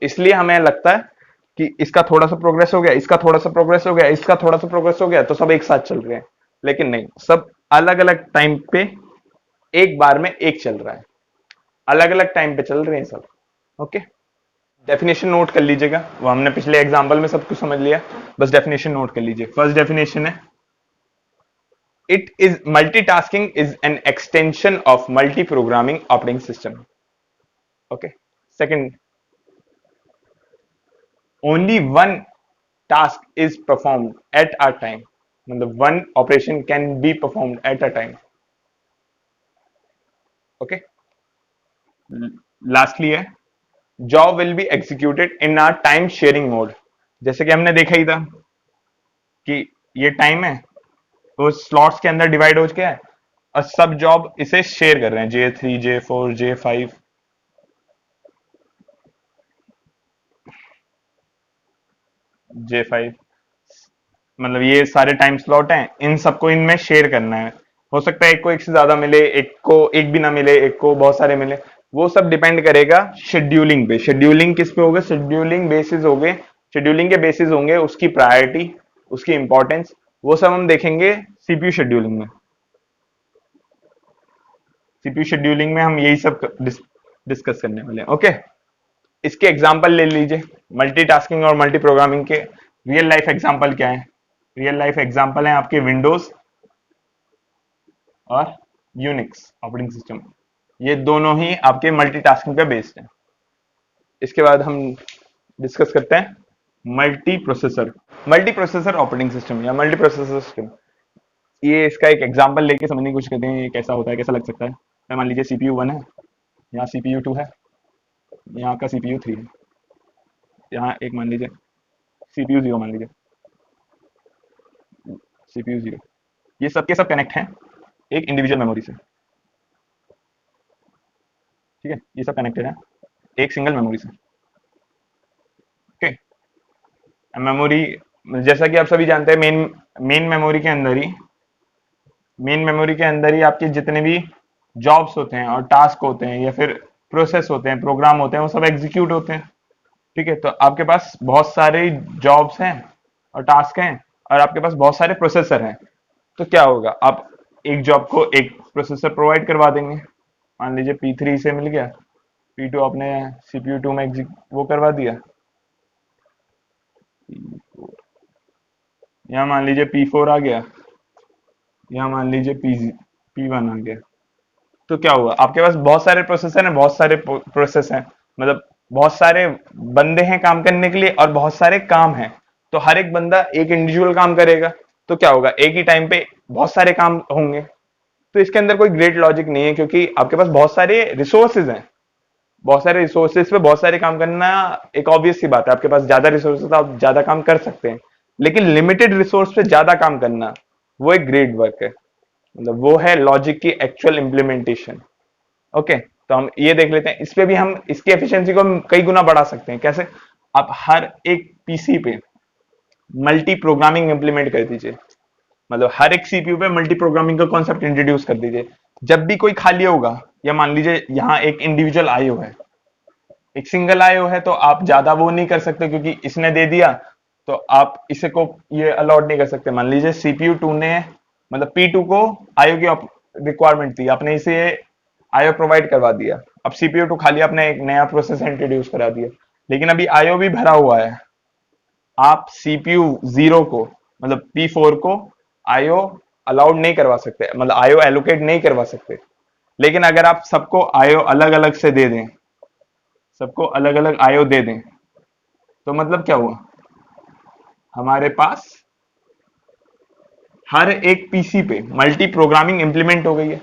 इसलिए हमें लगता है कि इसका थोड़ा सा प्रोग्रेस हो गया, इसका थोड़ा सा प्रोग्रेस हो गया, इसका थोड़ा सा प्रोग्रेस हो गया, तो सब एक साथ चल रहे हैं। लेकिन नहीं, सब अलग अलग टाइम पे एक बार में एक चल रहा है, अलग अलग टाइम पे चल रहे हैं सब। ओके, डेफिनेशन नोट कर लीजिएगा, वो हमने पिछले एग्जांपल में सब कुछ समझ लिया, बस डेफिनेशन नोट कर लीजिए। फर्स्ट डेफिनेशन है, it is multitasking is an extension of multi programming operating system. Okay, second, only one task is performed at a time, मतलब one operation can be performed at a time. Okay, lastly है, job will be executed in a time sharing mode। जैसे कि हमने देखा ही था कि ये time है, तो स्लॉट्स के अंदर डिवाइड हो गया है और सब जॉब इसे शेयर कर रहे हैं, J3 J4 J5 J5, मतलब ये सारे टाइम स्लॉट हैं, इन सबको इनमें शेयर करना है। हो सकता है एक को एक से ज्यादा मिले, एक को एक भी ना मिले, एक को बहुत सारे मिले, वो सब डिपेंड करेगा शेड्यूलिंग पे। शेड्यूलिंग किस पे होगा? शेड्यूलिंग बेसिस होंगे, शेड्यूलिंग के बेसिस होंगे उसकी प्रायोरिटी, उसकी इंपॉर्टेंस, वो सब हम देखेंगे सीपीयू शेड्यूलिंग में। सीपीयू शेड्यूलिंग में हम यही सब डिस्कस करने वाले हैं। ओके, इसके एग्जाम्पल ले लीजिए, मल्टीटास्किंग और मल्टी प्रोग्रामिंग के रियल लाइफ एग्जाम्पल क्या है? रियल लाइफ एग्जाम्पल है आपके विंडोज और यूनिक्स ऑपरेटिंग सिस्टम, ये दोनों ही आपके मल्टीटास्किंग पे बेस्ड हैं। इसके बाद हम डिस्कस करते हैं मल्टी प्रोसेसर ऑपरेटिंग सिस्टम या मल्टी प्रोसेसर सिस्टम। ये इसका एक एग्जांपल लेके समझने की कोशिश करते हैं, ये कैसा होता है, कैसा लग सकता है। मान लीजिए सीपीयू 1 है, यहाँ सीपीयू 2 है, यहाँ का सीपीयू 3 है, यहाँ एक मान लीजिए सीपीयू 0, मान लीजिए सीपीयू 0, ये सब के सब कनेक्ट हैं एक इंडिविजुअल मेमोरी से। ठीक है, ये सब कनेक्टेड है एक सिंगल मेमोरी से। ओके, मेमोरी जैसा कि आप सभी जानते हैं, मेन मेमोरी के अंदर ही आपके जितने भी जॉब्स होते हैं और टास्क होते हैं या फिर प्रोसेस होते हैं, प्रोग्राम होते हैं, वो सब एग्जीक्यूट होते हैं। ठीक है, तो आपके पास बहुत सारे जॉब्स हैं और टास्क हैं और आपके पास बहुत सारे प्रोसेसर हैं। तो क्या होगा, आप एक जॉब को एक प्रोसेसर प्रोवाइड करवा देंगे। मान लीजिए P3 से मिल गया, P2 आपने CPU2 में वो करवा दिया, यहाँ मान लीजिए P4 आ गया, यहाँ मान लीजिए P1 आ गया। तो क्या हुआ, आपके पास बहुत सारे प्रोसेसर हैं, बहुत सारे प्रोसेस हैं, मतलब बहुत सारे बंदे हैं काम करने के लिए और बहुत सारे काम हैं। तो हर एक बंदा एक इंडिविजुअल काम करेगा, तो क्या होगा, एक ही टाइम पे बहुत सारे काम होंगे। तो इसके अंदर कोई ग्रेट लॉजिक नहीं है, क्योंकि आपके पास बहुत सारे रिसोर्सेज हैं। बहुत सारे रिसोर्सेज पे बहुत सारे काम करना एक ऑब्वियस सी बात है। आपके पास ज्यादा रिसोर्सेज तो आप ज्यादा काम कर सकते हैं, लेकिन लिमिटेड रिसोर्स पे ज्यादा काम करना वो एक ग्रेट वर्क है, मतलब वो है लॉजिक की एक्चुअल इम्प्लीमेंटेशन। ओके, तो हम ये देख लेते हैं, इस पे भी हम इसकी एफिशिएंसी को हम कई गुना बढ़ा सकते हैं। कैसे, आप हर एक पीसी पे मल्टी प्रोग्रामिंग इंप्लीमेंट कर दीजिए, मतलब हर एक सीपीयू पे मल्टी प्रोग्रामिंग का कॉन्सेप्ट इंट्रोड्यूस कर दीजिए। जब भी कोई खाली होगा, या मान लीजिए यहाँ एक इंडिविजुअल आईओ है, एक सिंगल आईओ है, तो आप ज्यादा वो नहीं कर सकते, क्योंकि इसने दे दिया तो आप इसे को ये अलॉट नहीं कर सकते। मान लीजिए CPU2 ने, मतलब P2 को आईओ की रिक्वायरमेंट थी, आपने इसे आईओ प्रोवाइड करवा दिया। अब CPU2 खाली आपने एक नया प्रोसेस इंट्रोड्यूस करा दिया, लेकिन अभी आईओ भी भरा हुआ है। आप CPU0 को, मतलब P4 को आईओ अलाउड नहीं करवा सकते, मतलब आईओ एलोकेट नहीं करवा सकते। लेकिन अगर आप सबको आईओ अलग अलग से दे दें, सबको अलग अलग आईओ दे दें, तो मतलब क्या हुआ, हमारे पास हर एक पीसी पे मल्टी प्रोग्रामिंग इंप्लीमेंट हो गई है।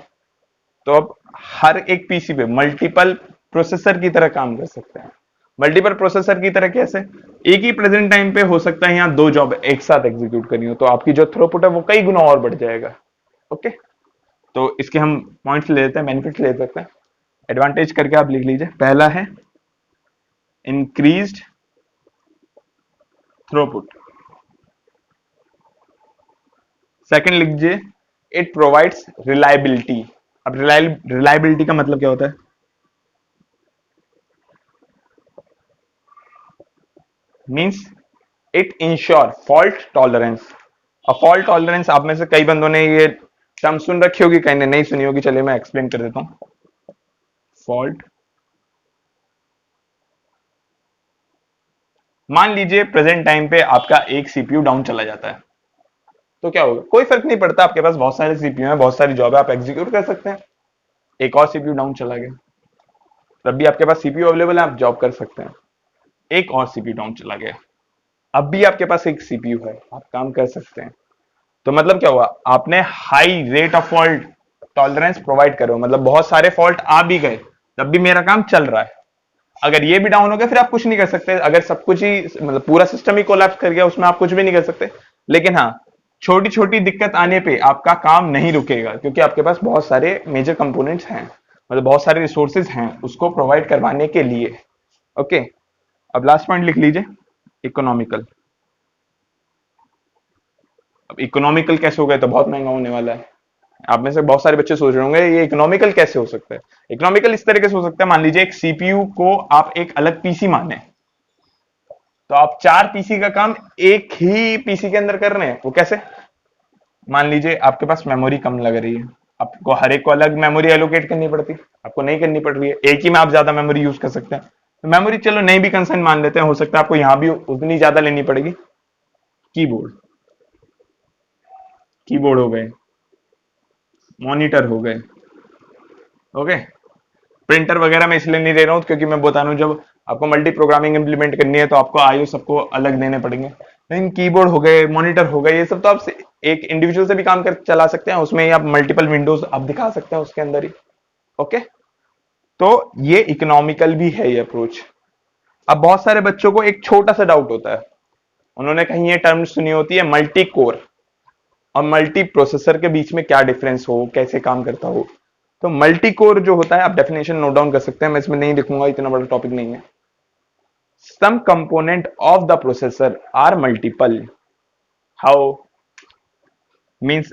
तो अब हर एक पीसी पे मल्टीपल प्रोसेसर की तरह काम कर सकते हैं। मल्टीपल प्रोसेसर की तरह कैसे, एक ही प्रेजेंट टाइम पे हो सकता है यहाँ दो जॉब एक साथ एग्जीक्यूट करनी हो, तो आपकी जो थ्रूपुट है वो कई गुना और बढ़ जाएगा। ओके, तो इसके हम पॉइंट्स ले लेते हैं, बेनिफिट्स ले सकते हैं। एडवांटेज करके आप लिख लीजिए, पहला है इंक्रीज्ड थ्रूपुट। सेकंड लिख लीजिए, इट प्रोवाइड्स रिलायबिलिटी। अब रिलायबिलिटी का मतलब क्या होता है, means it ensure fault tolerance. और फॉल्ट टॉलरेंस आप में से कई बंदों ने ये टर्म सुन रखी होगी, कहीं ने नहीं सुनी होगी, चलिए मैं एक्सप्लेन कर देता हूं। फॉल्ट, मान लीजिए प्रेजेंट टाइम पे आपका एक सीपीयू डाउन चला जाता है, तो क्या होगा, कोई फर्क नहीं पड़ता, आपके पास बहुत सारे सीपीयू हैं, बहुत सारी जॉब है, आप एग्जीक्यूट कर सकते हैं। एक और सीपीयू डाउन चला गया, तब भी आपके पास सीपीयू अवेलेबल है, आप जॉब कर सकते हैं। एक और सीपीयू डाउन चला गया, अब भी आपके पास एक सीपीयू है, आप काम कर सकते हैं। तो मतलब क्या हुआ, आपने high rate of fault tolerance provide करो, मतलब बहुत सारे फॉल्ट आ भी गए तब भी मेरा काम चल रहा है। अगर ये भी डाउन हो गया फिर आप कुछ नहीं कर सकते, अगर सब कुछ ही, मतलब पूरा सिस्टम ही कोलैप्स कर गया, उसमें आप कुछ भी नहीं कर सकते। लेकिन हाँ, छोटी छोटी दिक्कत आने पे आपका काम नहीं रुकेगा, क्योंकि आपके पास बहुत सारे मेजर कंपोनेंट्स हैं, मतलब बहुत सारे रिसोर्सेज हैं उसको प्रोवाइड करवाने के लिए। ओके, अब लास्ट पॉइंट लिख लीजिए, इकोनॉमिकल। अब इकोनॉमिकल कैसे हो गए, तो बहुत महंगा होने वाला है। आप में से बहुत सारे बच्चे सोच रहे होंगे ये इकोनॉमिकल कैसे हो सकता है। इकोनॉमिकल इस तरीके से हो सकता है, मान लीजिए एक सीपीयू को आप एक अलग पीसी माने, तो आप चार पीसी का काम एक ही पीसी के अंदर कर रहे हैं। वो कैसे, मान लीजिए आपके पास मेमोरी कम लग रही है, आपको हर एक को अलग मेमोरी एलोकेट करनी पड़ती, आपको नहीं करनी पड़ रही है, एक ही में आप ज्यादा मेमोरी यूज कर सकते हैं। तो मेमोरी चलो नहीं भी कंसर्न मान लेते हैं, हो सकता है आपको यहां भी उतनी ज्यादा लेनी पड़ेगी। कीबोर्ड, कीबोर्ड हो गए, मॉनिटर हो गए। ओके, प्रिंटर वगैरह मैं इसलिए नहीं दे रहा हूँ क्योंकि मैं बता रहा हूँ जब आपको मल्टी प्रोग्रामिंग इंप्लीमेंट करनी है तो आपको आईओ सबको अलग देने पड़ेंगे। लेकिन कीबोर्ड हो गए, मॉनिटर हो गए, ये सब तो आप एक इंडिविजुअल से भी काम कर चला सकते हैं, उसमें ही आप मल्टीपल विंडोज आप दिखा सकते हैं उसके अंदर ही। ओके, तो ये इकोनॉमिकल भी है ये अप्रोच। अब बहुत सारे बच्चों को एक छोटा सा डाउट होता है, उन्होंने कहीं ये टर्म सुनी होती है मल्टी कोर और मल्टी प्रोसेसर के बीच में क्या डिफरेंस हो, कैसे काम करता हो। तो मल्टी कोर जो होता है, आप डेफिनेशन नोट डाउन कर सकते हैं, मैं इसमें नहीं लिखूंगा, इतना बड़ा टॉपिक नहीं है। Some component of the processor are multiple. How, means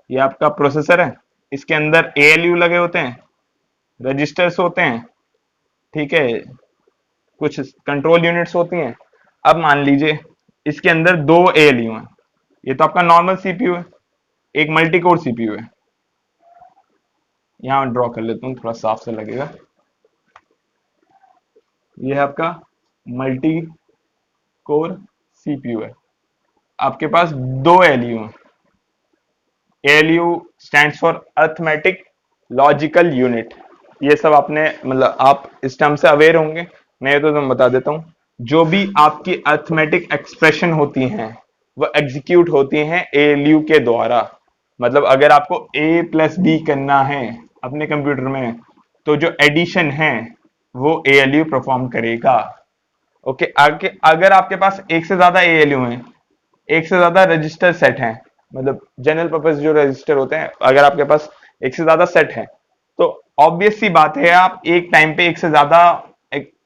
ये आपका प्रोसेसर है, इसके अंदर एएलयू लगे होते हैं, रजिस्टर्स होते हैं, ठीक है, कुछ कंट्रोल यूनिट्स होती हैं। अब मान लीजिए इसके अंदर दो एएलयू हैं, ये तो आपका नॉर्मल सीपीयू है, एक मल्टी कोर सीपीयू है। यहां ड्रॉ कर लेता हूं, थोड़ा साफ से लगेगा। ये है आपका मल्टी कोर सीपीयू है। आपके पास दो एएलयू हैं। ALU stands for arithmetic logical unit. ये सब आपने मतलब आप इस टर्म से अवेयर होंगे, नहीं तो मैं बता देता हूं। जो भी आपकी अर्थमेटिक एक्सप्रेशन होती हैं वो एग्जीक्यूट होती हैं एएलयू के द्वारा। मतलब अगर आपको a प्लस बी करना है अपने कंप्यूटर में, तो जो एडिशन है वो एएलयू परफॉर्म करेगा। ओके, आगे अगर आपके पास एक से ज्यादा एएलयू हैं, एक से ज्यादा रजिस्टर सेट हैं, मतलब जनरल पर्पस जो रजिस्टर होते हैं, अगर आपके पास एक से ज्यादा सेट है, तो ऑब्वियस सी बात है आप एक टाइम पे एक से ज्यादा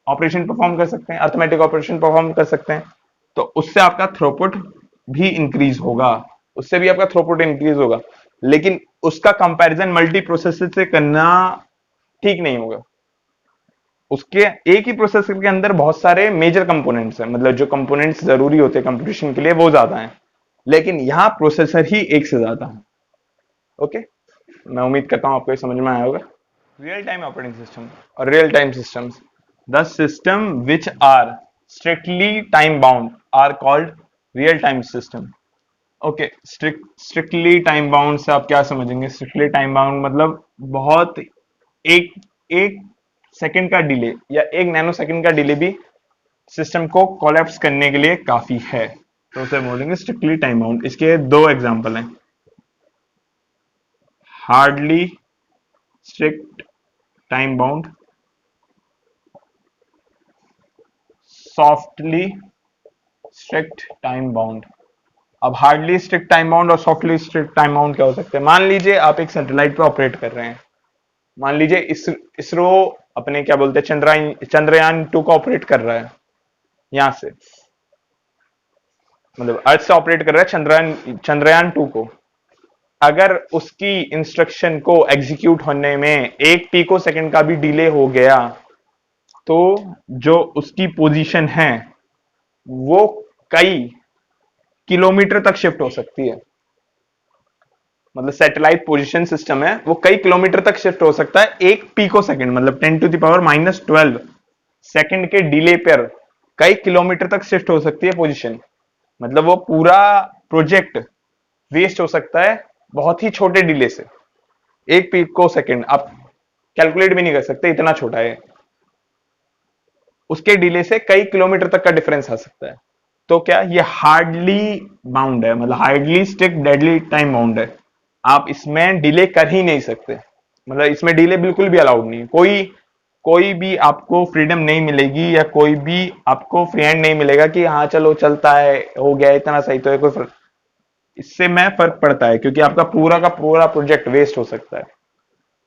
ऑपरेशन परफॉर्म कर सकते हैं, अर्थमेटिक ऑपरेशन परफॉर्म कर सकते हैं। तो उससे आपका थ्रोपुट भी इंक्रीज होगा, उससे भी आपका थ्रोपुट इंक्रीज होगा। लेकिन उसका कंपैरिजन मल्टी प्रोसेसर से करना ठीक नहीं होगा। उसके एक ही प्रोसेसर के अंदर बहुत सारे मेजर कंपोनेंट्स हैं, मतलब जो कंपोनेंट्स जरूरी होते हैं कंप्यूटेशन के लिए वो ज्यादा हैं, लेकिन यहां प्रोसेसर ही एक से ज्यादा है। ओके, मैं उम्मीद करता हूं आपको ये समझ में आया होगा। रियल टाइम ऑपरेटिंग सिस्टम और real time systems, the system which are strictly time bound are called real time system. Okay, strictly time bound से आप क्या समझेंगे? स्ट्रिक्टली टाइम बाउंड मतलब बहुत एक एक सेकंड का डिले या एक नैनो सेकंड का डिले भी सिस्टम को कोलैप्स करने के लिए काफी है, तो उसे बोलेंगे स्ट्रिक्टली टाइम बाउंड। इसके दो एग्जांपल हैं, hardly strict time bound, softly strict time bound. अब हार्डली स्ट्रिक्ट टाइम बाउंड और सॉफ्टली स्ट्रिक्ट टाइम बाउंड क्या हो सकते हैं? मान लीजिए आप एक सैटेलाइट पे ऑपरेट कर रहे हैं, मान लीजिए इसरो अपने क्या बोलते हैं चंद्रयान 2 को ऑपरेट कर रहा है, यहां से मतलब अर्थ से ऑपरेट कर रहा है चंद्रयान 2 को। अगर उसकी इंस्ट्रक्शन को एग्जीक्यूट होने में एक पीको सेकंड का भी डिले हो गया, तो जो उसकी पोजीशन है वो कई किलोमीटर तक शिफ्ट हो सकती है। मतलब सैटेलाइट पोजीशन सिस्टम है, वो कई किलोमीटर तक शिफ्ट हो सकता है एक पीको सेकंड, मतलब 10⁻⁻12 सेकंड के डिले पर कई किलोमीटर तक शिफ्ट हो सकती है पोजीशन। मतलब वो पूरा प्रोजेक्ट वेस्ट हो सकता है बहुत ही छोटे डिले से। एक पीको सेकंड आप कैलकुलेट भी नहीं कर सकते, इतना छोटा है। उसके डिले से कई किलोमीटर तक का डिफरेंस आ सकता है। तो क्या ये हार्डली बाउंड है, मतलब hardly strict deadly time bound है। आप इसमें डिले कर ही नहीं सकते, मतलब इसमें डिले बिल्कुल भी अलाउड नहीं है। कोई कोई भी आपको फ्रीडम नहीं मिलेगी या कोई भी आपको फ्री हैंड नहीं मिलेगा कि हाँ चलो चलता है, हो गया इतना सही तो है, कोई फर्क इससे में फर्क पड़ता है, क्योंकि आपका पूरा का पूरा प्रोजेक्ट वेस्ट हो सकता है।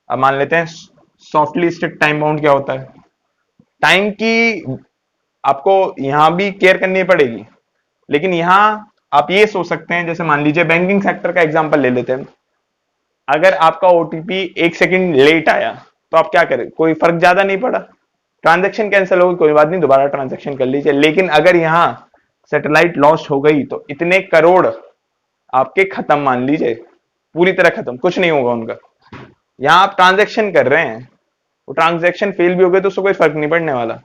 अब मान लेते हैं सॉफ्टली स्ट्रिक्ट टाइम बाउंड क्या होता है? टाइम की आपको यहां भी केयर करनी पड़ेगी, लेकिन यहां आप ये सोच सकते हैं, जैसे मान लीजिए बैंकिंग सेक्टर का एग्जांपल ले लेते हैं। अगर आपका ओटीपी एक सेकंड लेट आया तो आप क्या करें? कोई फर्क ज्यादा नहीं पड़ा, ट्रांजैक्शन कैंसिल हो गई, कोई बात नहीं, दोबारा ट्रांजैक्शन कर लीजिए। लेकिन अगर यहां सैटेलाइट लॉस्ट हो गई तो इतने करोड़ आपके खत्म, मान लीजिए पूरी तरह खत्म, कुछ नहीं होगा उनका। यहां आप ट्रांजैक्शन कर रहे हैं, वो ट्रांजैक्शन फेल भी हो गए तो उससे कोई फर्क नहीं पड़ने वाला।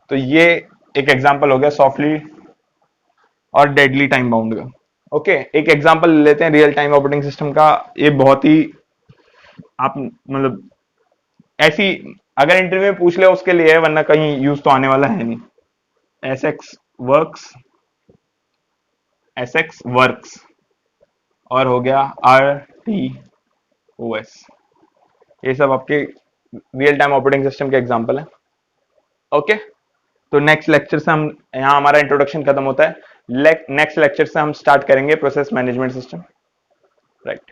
तो ये एक एग्जांपल हो गया सॉफ्टली और डेडली टाइम बाउंड का। ओके, एक एग्जांपल ले लेते हैं रियल टाइम ऑपरेटिंग सिस्टम का। ये बहुत ही आप मतलब ऐसी अगर इंटरव्यू में पूछ ले उसके लिए है, वरना कहीं यूज तो आने वाला है नहीं। एसएक्स वर्क्स, एसएक्स वर्क्स और हो गया RTOS। ये सब आपके रियल टाइम ऑपरेटिंग सिस्टम के एग्जांपल हैं। ओके, तो नेक्स्ट लेक्चर से हम, यहाँ हमारा इंट्रोडक्शन खत्म होता है। नेक्स्ट लेक्चर से हम स्टार्ट करेंगे प्रोसेस मैनेजमेंट सिस्टम, राइट।